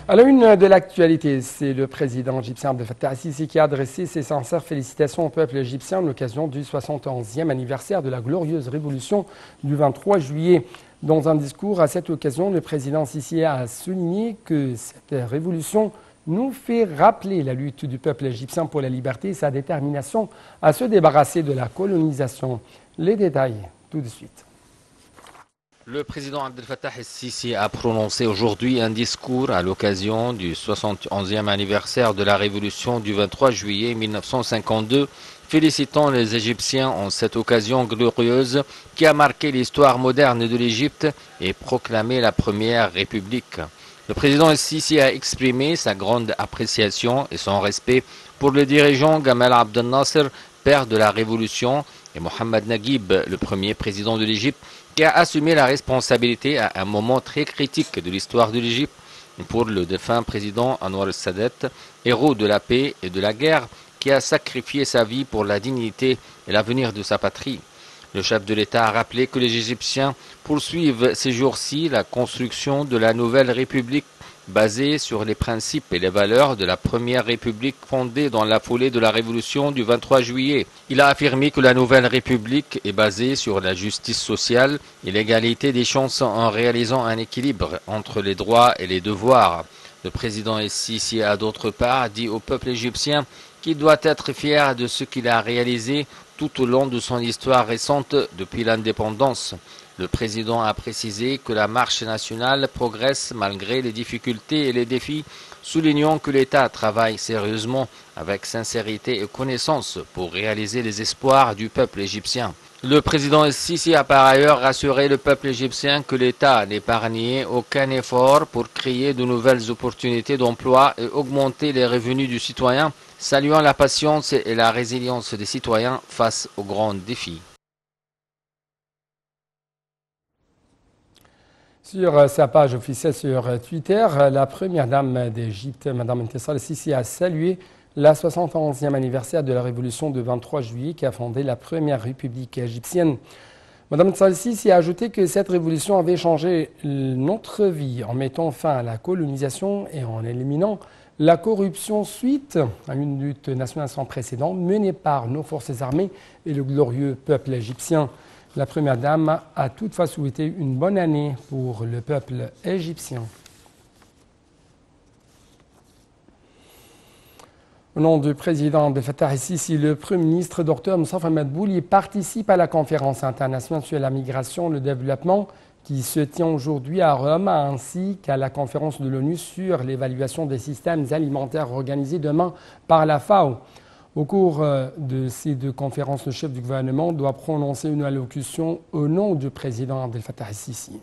À la une de l'actualité, c'est le président égyptien Abdel Fattah el-Sisi qui a adressé ses sincères félicitations au peuple égyptien à l'occasion du 71e anniversaire de la glorieuse révolution du 23 juillet. Dans un discours à cette occasion, le président Sisi a souligné que cette révolution nous fait rappeler la lutte du peuple égyptien pour la liberté et sa détermination à se débarrasser de la colonisation. Les détails tout de suite. Le président Abdel Fattah el-Sisi a prononcé aujourd'hui un discours à l'occasion du 71e anniversaire de la révolution du 23 juillet 1952, félicitant les Égyptiens en cette occasion glorieuse qui a marqué l'histoire moderne de l'Égypte et proclamé la première république. Le président el-Sisi a exprimé sa grande appréciation et son respect pour le dirigeant Gamal Abdel Nasser, père de la révolution, et Mohamed Naguib, le premier président de l'Égypte, qui a assumé la responsabilité à un moment très critique de l'histoire de l'Égypte pour le défunt président Anwar el-Sadat, héros de la paix et de la guerre, qui a sacrifié sa vie pour la dignité et l'avenir de sa patrie. Le chef de l'État a rappelé que les Égyptiens poursuivent ces jours-ci la construction de la nouvelle République basée sur les principes et les valeurs de la première République fondée dans la foulée de la révolution du 23 juillet. Il a affirmé que la nouvelle République est basée sur la justice sociale et l'égalité des chances en réalisant un équilibre entre les droits et les devoirs. Le président el-Sisi a d'autre part dit au peuple égyptien qu'il doit être fier de ce qu'il a réalisé tout au long de son histoire récente depuis l'indépendance. Le président a précisé que la marche nationale progresse malgré les difficultés et les défis, soulignant que l'État travaille sérieusement avec sincérité et connaissance pour réaliser les espoirs du peuple égyptien. Le président el-Sisi a par ailleurs rassuré le peuple égyptien que l'État n'épargnait aucun effort pour créer de nouvelles opportunités d'emploi et augmenter les revenus du citoyen, saluant la patience et la résilience des citoyens face aux grands défis. Sur sa page officielle sur Twitter, la première dame d'Égypte, Mme Intisar el-Sisi, a salué la 71e anniversaire de la révolution du 23 juillet qui a fondé la première république égyptienne. Mme Intisar el-Sisi a ajouté que cette révolution avait changé notre vie en mettant fin à la colonisation et en éliminant la corruption suite à une lutte nationale sans précédent menée par nos forces armées et le glorieux peuple égyptien. La première dame a toutefois souhaité une bonne année pour le peuple égyptien. Au nom du président Abdel Fattah el-Sisi, le Premier ministre Dr Moustapha Madbouli participe à la conférence internationale sur la migration et le développement qui se tient aujourd'hui à Rome, ainsi qu'à la conférence de l'ONU sur l'évaluation des systèmes alimentaires organisée demain par la FAO. Au cours de ces deux conférences, le chef du gouvernement doit prononcer une allocution au nom du président Abdel Fattah el-Sisi.